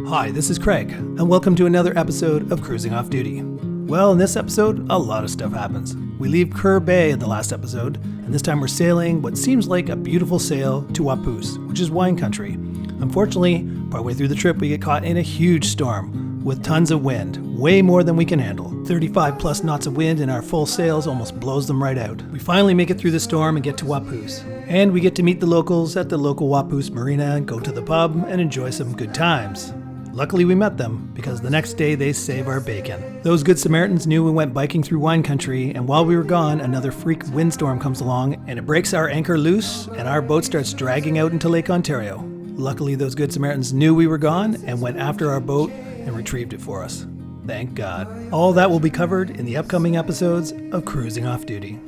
Hi, this is Craig, and welcome to another episode of Cruising Off Duty. Well, in this episode, a lot of stuff happens. We leave Kerr Bay in the last episode, and this time we're sailing what seems like a beautiful sail to Waupoos, which is wine country. Unfortunately, partway through the trip we get caught in a huge storm with tons of wind, way more than we can handle. 35 plus knots of wind and our full sails almost blows them right out. We finally make it through the storm and get to Waupoos. And we get to meet the locals at the local Waupoos marina and go to the pub and enjoy some good times. Luckily we met them, because the next day they save our bacon. Those good Samaritans knew we went biking through wine country, and while we were gone, another freak windstorm comes along, and it breaks our anchor loose, and our boat starts dragging out into Lake Ontario. Luckily those good Samaritans knew we were gone, and went after our boat and retrieved it for us. Thank God. All that will be covered in the upcoming episodes of Cruising Off Duty.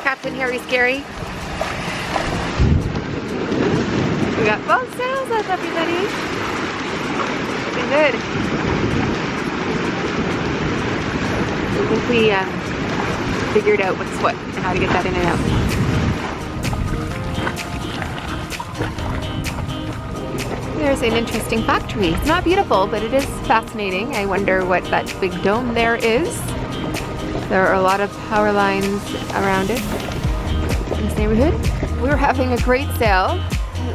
Captain Harry Scary. We got both sails up, everybody. Looking good. I think we figured out what's what and how to get that in and out. There's an interesting factory. It's not beautiful, but it is fascinating. I wonder what that big dome there is. There are a lot of power lines around it in this neighborhood. We were having a great sail.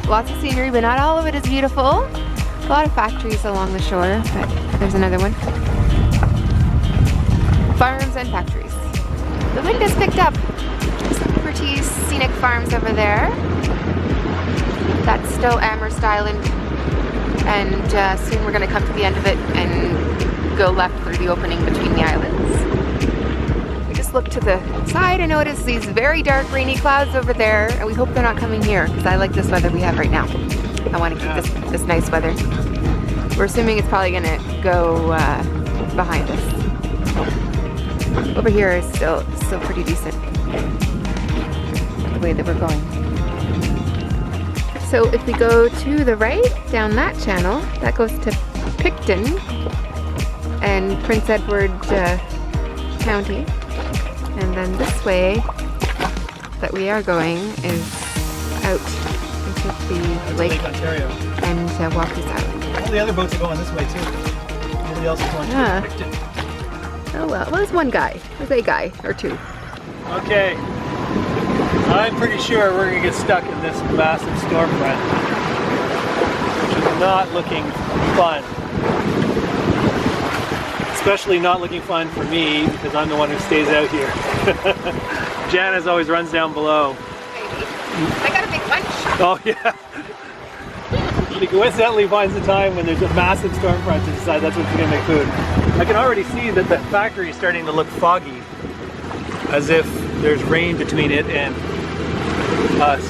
Lots of scenery, but not all of it is beautiful. A lot of factories along the shore, but there's another one. Farms and factories. The wind has picked up. Some pretty scenic farms over there. That's still Amherst Island, and soon we're going to come to the end of it and go left through the opening between the islands. Look to the side and notice these very dark rainy clouds over there, and we hope they're not coming here because I like this weather we have right now. I want to keep this nice weather. We're assuming it's probably gonna go behind us. Over here is still pretty decent the way that we're going. So if we go to the right down that channel, that goes to Picton and Prince Edward County. And then this way that we are going is out into the lake Ontario. And Waupoos Island. All the other boats are going this way too. Nobody else is going to Picton. Oh well, there's one guy. There's a guy or two. Okay. I'm pretty sure we're going to get stuck in this massive storm front, which is not looking fun. Especially not looking fun for me, because I'm the one who stays out here. Janice always runs down below. Maybe. I got a big lunch. Oh yeah. She coincidentally finds the time when there's a massive storm front to decide that's when she's going to make food. I can already see that the factory is starting to look foggy, as if there's rain between it and us.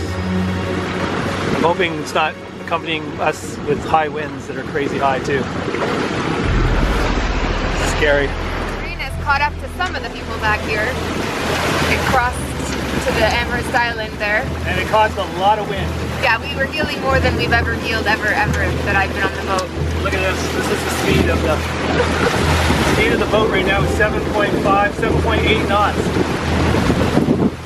I'm hoping it's not accompanying us with high winds that are crazy high too. Scary. Marina's caught up to some of the people back here. It crossed to the Amherst Island there. And it caused a lot of wind. Yeah, we were heeling more than we've ever heeled ever that I've been on the boat. Look at this. This is the speed of the boat right now is 7.5, 7.8 knots.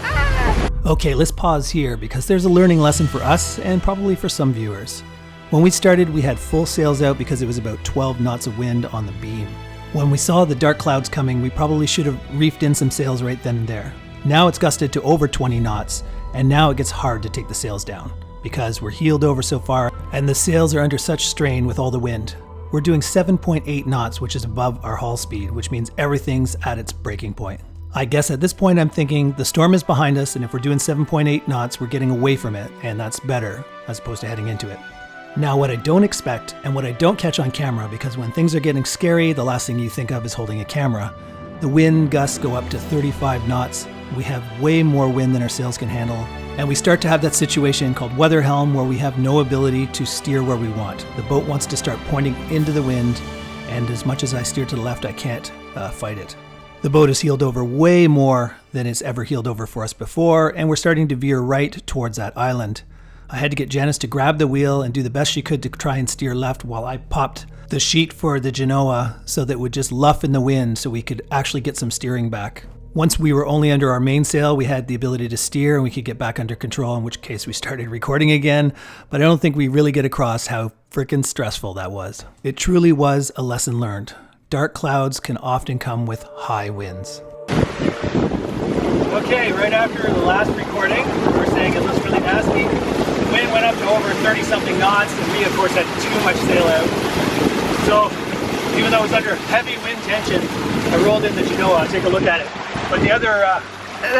Ah! Okay, let's pause here because there's a learning lesson for us and probably for some viewers. When we started, we had full sails out because it was about 12 knots of wind on the beam. When we saw the dark clouds coming, we probably should have reefed in some sails right then and there. Now it's gusted to over 20 knots, and now it gets hard to take the sails down because we're heeled over so far and the sails are under such strain with all the wind. We're doing 7.8 knots, which is above our hull speed, which means everything's at its breaking point. I guess at this point I'm thinking the storm is behind us, and if we're doing 7.8 knots, we're getting away from it, and that's better as opposed to heading into it. Now what I don't expect and what I don't catch on camera, because when things are getting scary, the last thing you think of is holding a camera. The wind gusts go up to 35 knots. We have way more wind than our sails can handle. And we start to have that situation called weather helm where we have no ability to steer where we want. The boat wants to start pointing into the wind, and as much as I steer to the left, I can't fight it. The boat is heeled over way more than it's ever heeled over for us before, and we're starting to veer right towards that island. I had to get Janice to grab the wheel and do the best she could to try and steer left while I popped the sheet for the Genoa so that it would just luff in the wind so we could actually get some steering back. Once we were only under our mainsail, we had the ability to steer and we could get back under control, in which case we started recording again. But I don't think we really get across how freaking stressful that was. It truly was a lesson learned. Dark clouds can often come with high winds. Okay, right after the last recording, we were saying it looks really nasty. The wind went up to over 30-something knots, and we, of course, had too much sail out. So, even though it was under heavy wind tension, I rolled in the Genoa. Take a look at it. But the other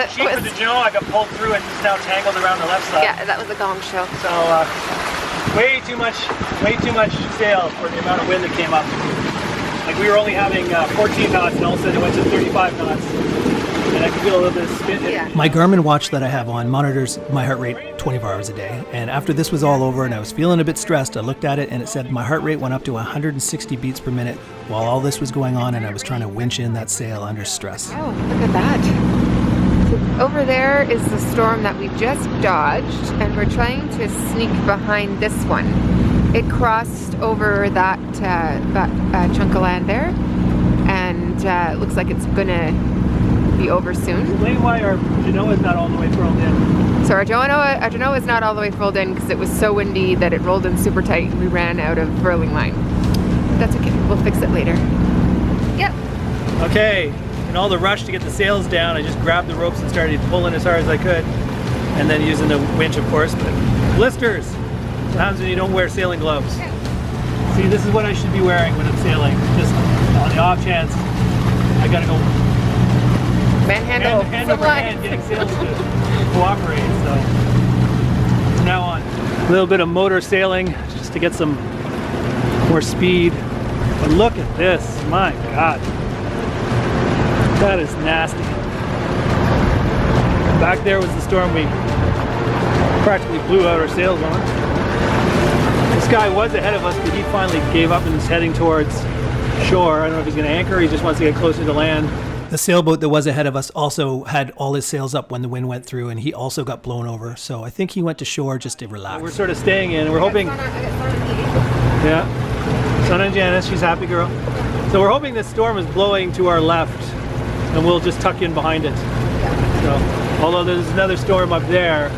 sheet for the Genoa, I got pulled through and it's now tangled around the left side. Yeah, that was a gong show. So, way too much sail for the amount of wind that came up. Like we were only having 14 knots and all of a sudden it went to 35 knots. And I could feel a little bit of spin. Yeah. My Garmin watch that I have on monitors my heart rate 24 hours a day. And after this was all over and I was feeling a bit stressed, I looked at it and it said my heart rate went up to 160 beats per minute while all this was going on and I was trying to winch in that sail under stress. Oh, look at that. So over there is the storm that we just dodged and we're trying to sneak behind this one. It crossed over that chunk of land there and it looks like it's gonna be over soon. Explain why our Genoa is not all the way furled in. So our Genoa is not all the way furled in because it was so windy that it rolled in super tight and we ran out of furling line. That's okay, we'll fix it later. Yep. Okay, in all the rush to get the sails down, I just grabbed the ropes and started pulling as hard as I could. And then using the winch, of course, but blisters. What happens when you don't wear sailing gloves? Yeah. See, this is what I should be wearing when I'm sailing. Just on the off chance, I gotta go manhandle hand over hand getting sails to cooperate. So from now on, a little bit of motor sailing just to get some more speed. But look at this, my God, that is nasty. Back there was the storm we practically blew out our sails on. This guy was ahead of us, but he finally gave up and is heading towards shore. I don't know if he's going to anchor or he just wants to get closer to land. The sailboat that was ahead of us also had all his sails up when the wind went through, and he also got blown over. So I think he went to shore just to relax. We're sort of staying in, and we're hoping. Yeah, Son and Janice, she's a happy girl. So we're hoping this storm is blowing to our left, and we'll just tuck in behind it. So, although there's another storm up there,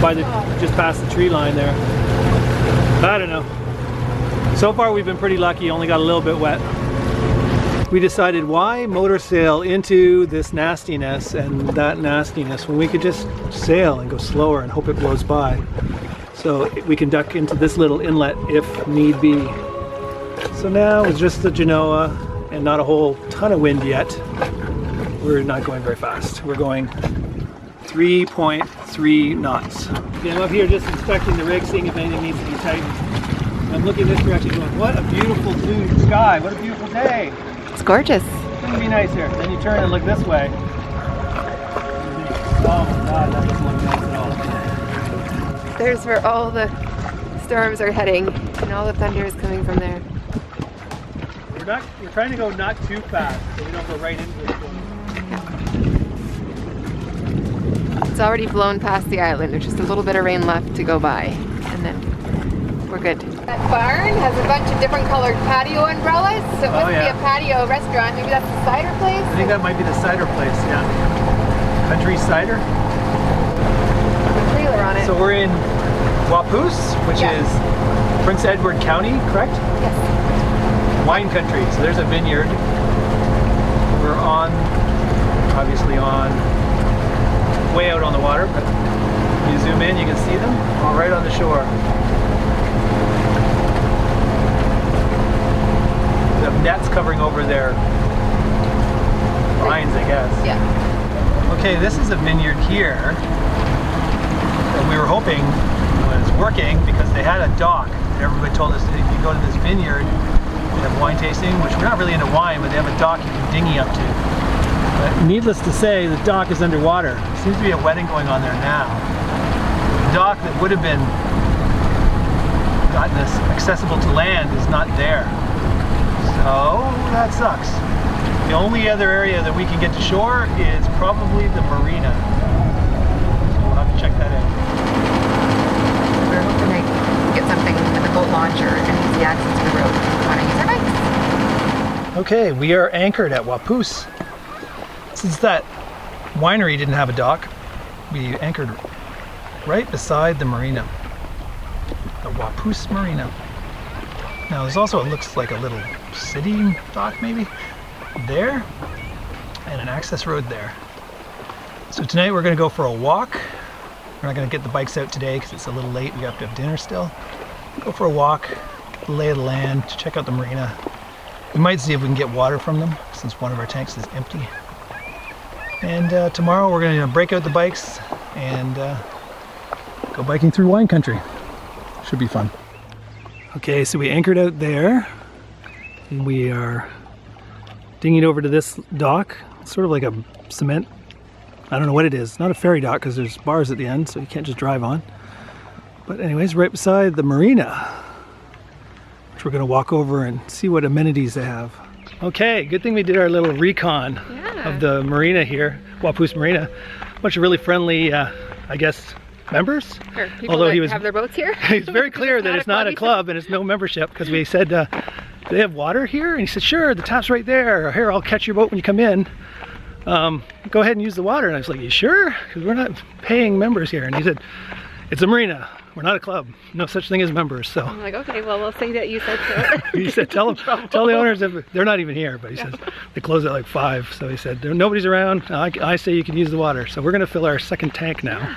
by the just past the tree line there. I don't know. So far we've been pretty lucky. Only got a little bit wet. We decided why motor sail into this nastiness and that nastiness when we could just sail and go slower and hope it blows by. So we can duck into this little inlet if need be. So now it's just the Genoa and not a whole ton of wind yet. We're not going very fast. We're going 3.3 knots. Okay, I'm up here just inspecting the rig, seeing if anything needs to be tightened. I'm looking this direction going, what a beautiful blue sky, what a beautiful day. It's gorgeous. Couldn't be nicer. Then you turn and look this way. Oh my God, that doesn't look nice at all. There's where all the storms are heading and all the thunder is coming from there. We're trying to go not too fast so we don't go right into the storm. It's already blown past the island. There's just a little bit of rain left to go by and then we're good. That barn has a bunch of different colored patio umbrellas, so it must be a patio restaurant. Maybe that's the cider place? I think that might be the cider place, yeah. Country cider. With a trailer on it. So we're in Waupoos, which is Prince Edward County, correct? Yes. Wine country, so there's a vineyard. We're on, obviously on, way out on the water, but when you zoom in you can see them all right on the shore. The nets covering over their vines, I guess. Yeah. Okay, this is a vineyard here that we were hoping was working because they had a dock. Everybody told us that if you go to this vineyard, they have wine tasting, which we're not really into wine, but they have a dock you can dinghy up to. But needless to say, the dock is underwater. There seems to be a wedding going on there now. The dock that would have been gotten us accessible to land is not there. So that sucks. The only other area that we can get to shore is probably the marina. So we'll have to check that out. Okay, we are anchored at Waupoos. Since that winery didn't have a dock, we anchored right beside the marina, the Waupoos Marina. Now there's also, it looks like a little city dock maybe, there, and an access road there. So tonight we're gonna go for a walk. We're not gonna get the bikes out today because it's a little late, we have to have dinner still. Go for a walk, lay of the land, check out the marina. We might see if we can get water from them since one of our tanks is empty. And tomorrow we're gonna break out the bikes and go biking through wine country. Should be fun. Okay, so we anchored out there and we are dinging over to this dock. It's sort of like a cement, I don't know what it is. Not a ferry dock because there's bars at the end so you can't just drive on. But anyways, right beside the marina, which we're gonna walk over and see what amenities they have. Okay, good thing we did our little recon of the marina here, Waupoos Marina. A bunch of really friendly, I guess, members. Sure. People that have their boats here. He's very clear that it's not a club and it's no membership because we said, do they have water here? And he said, sure, the tap's right there. Here, I'll catch your boat when you come in. Go ahead and use the water. And I was like, you sure? Because we're not paying members here. And he said, it's a marina. We're not a club. No such thing as members. So I'm like, okay, well, we'll say that you said so. He said, tell them, tell the owners if they're not even here. But he says they close at like 5. So he said, nobody's around. I say you can use the water. So we're gonna fill our second tank now.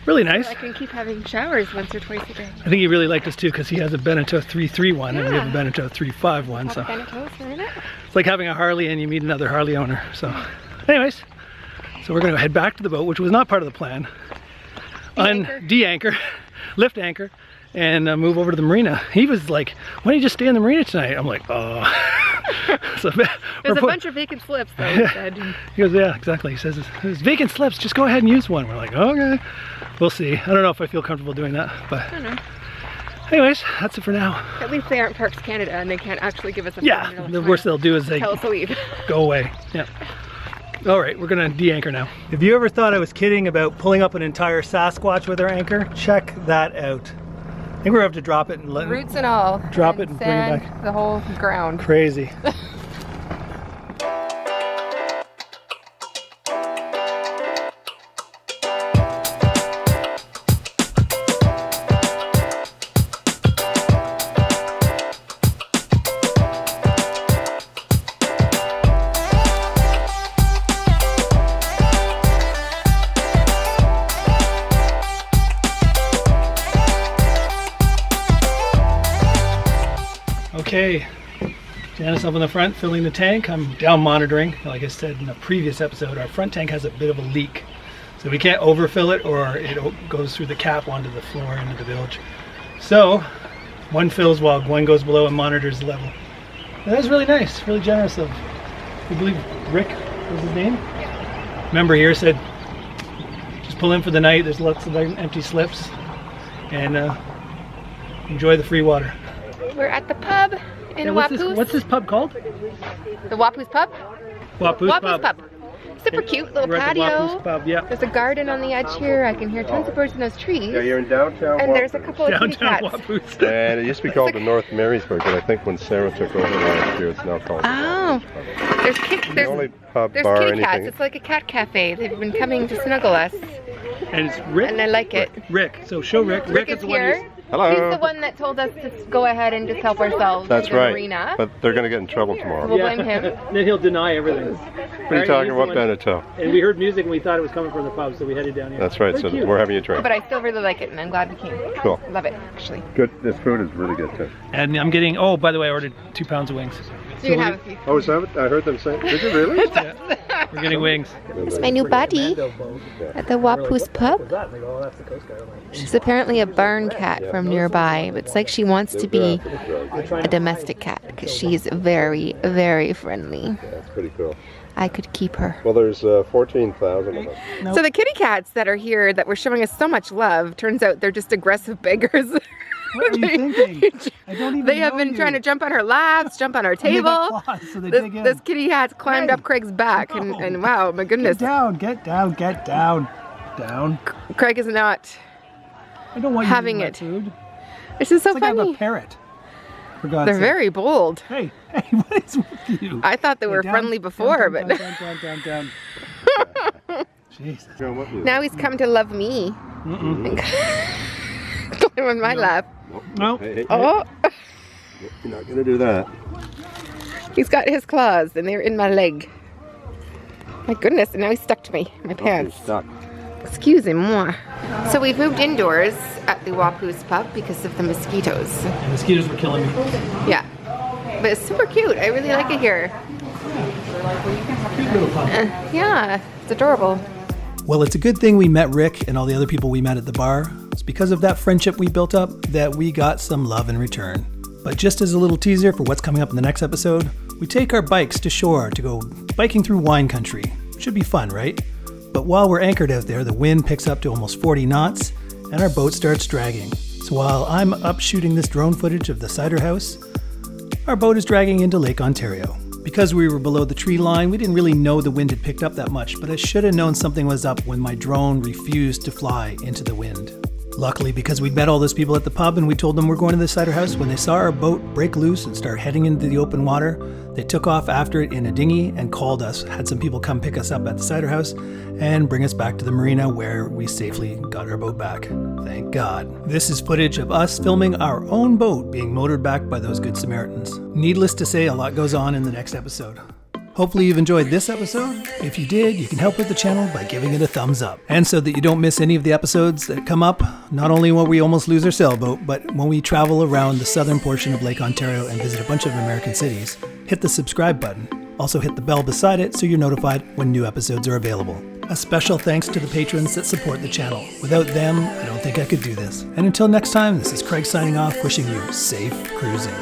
Really nice. I can keep having showers once or twice a day. I think he really liked us too because he has a Beneteau 331 and we have a Beneteau 351. So it's like having a Harley and you meet another Harley owner. So anyways, so we're gonna head back to the boat, which was not part of the plan. De-anchor, lift anchor, and move over to the marina. He was like, why don't you just stay in the marina tonight? I'm like, oh. So there's a bunch of vacant slips though, he said. He goes, yeah, exactly. He says, there's vacant slips, just go ahead and use one. We're like, okay, we'll see. I don't know if I feel comfortable doing that, but I don't know. Anyways, that's it for now. At least they aren't Parks Canada and they can't actually give us a yeah, the worst they'll do is they tell us to leave. Go away. Yeah. All right, we're gonna de-anchor now. If you ever thought I was kidding about pulling up an entire Sasquatch with our anchor, check that out. I think we're gonna have to drop it and let roots and all. Drop it and bring it back. The whole ground. Crazy. Okay, Janice up in the front filling the tank. I'm down monitoring. Like I said in a previous episode, our front tank has a bit of a leak. So we can't overfill it or it goes through the cap onto the floor into the bilge. So one fills while one goes below and monitors the level. And that's really nice, really generous of, I believe Rick was his name? Yeah. Member here said, just pull in for the night. There's lots of empty slips and enjoy the free water. We're at the pub in Waupoos. What's this pub called? The Waupoos pub? Waupoos pub. Super cute little patio. Pub, yeah. There's a garden on the edge here. I can hear tons of birds in those trees. Yeah, you're in downtown And there's a couple of kitty cats. Waupoos. And it used to be called the North Marysburg, but I think when Sarah took over last year, it's now called the There's the only pub, there's bar, kitty anything. cats. It's like a cat cafe. They've been coming to snuggle us. And it's Rick. And I like it. Rick. So show Rick. Rick is here. Hello. He's the one that told us to go ahead and just help ourselves. That's in the right. Marina. But they're going to get in trouble tomorrow. We'll blame him. Then he'll deny everything. What are you talking about, Beneteau? And we heard music and we thought it was coming from the pub, so we headed down here. That's right. So we're having a drink. But I still really like it, and I'm glad we came. Cool. Love it, actually. Good. This food is really good too. And I'm getting. Oh, by the way, I ordered 2 pounds of wings. So you can have a few. Oh, is that what I heard them say? Did you really? Yeah. We're getting wings. It's my new buddy at the Waupoos pub. She's apparently a barn cat from nearby, but it's like she wants to be a domestic cat because she's very, very friendly. That's pretty cool. I could keep her. Well, there's 14,000 of them. Nope. So the kitty cats that are here that were showing us so much love, turns out they're just aggressive beggars. What are you thinking? I don't even They have been trying to jump on our laps, jump on our table. So this kitty has climbed up Craig's back, and wow, my goodness. Get down, get down, get down. Down. Craig is not I don't want having you it. Food. This is so it's like funny. I have a parrot. For God's They're sake. very bold. Hey, what is with you? I thought they were Down, friendly before, but down. Jesus. now he's come to love me. Climb on my lap. No. Hey, Oh, you're not gonna do that. he's got his claws and they're in my leg. My goodness, and now he's stuck to me, my pants. You're stuck. Excusez-moi. So we've moved indoors at the Waupoos pub because of the mosquitoes. The mosquitoes were killing me. Yeah, but it's super cute. I really like it here. Cute little pub. Yeah, it's adorable. Well, it's a good thing we met Rick and all the other people we met at the bar. It's because of that friendship we built up that we got some love in return. But just as a little teaser for what's coming up in the next episode, we take our bikes to shore to go biking through wine country. Should be fun, right? But while we're anchored out there, the wind picks up to almost 40 knots and our boat starts dragging. So while I'm up shooting this drone footage of the cider house, our boat is dragging into Lake Ontario. Because we were below the tree line, we didn't really know the wind had picked up that much, but I should have known something was up when my drone refused to fly into the wind. Luckily, because we'd met all those people at the pub and we told them we're going to the cider house, when they saw our boat break loose and start heading into the open water, they took off after it in a dinghy and called us, had some people come pick us up at the cider house and bring us back to the marina where we safely got our boat back. Thank God. This is footage of us filming our own boat being motored back by those good Samaritans. Needless to say, a lot goes on in the next episode. Hopefully you've enjoyed this episode. If you did, you can help with the channel by giving it a thumbs up. And so that you don't miss any of the episodes that come up, not only when we almost lose our sailboat, but when we travel around the southern portion of Lake Ontario and visit a bunch of American cities, hit the subscribe button. Also hit the bell beside it so you're notified when new episodes are available. A special thanks to the patrons that support the channel. Without them, I don't think I could do this. And until next time, this is Craig signing off, wishing you safe cruising.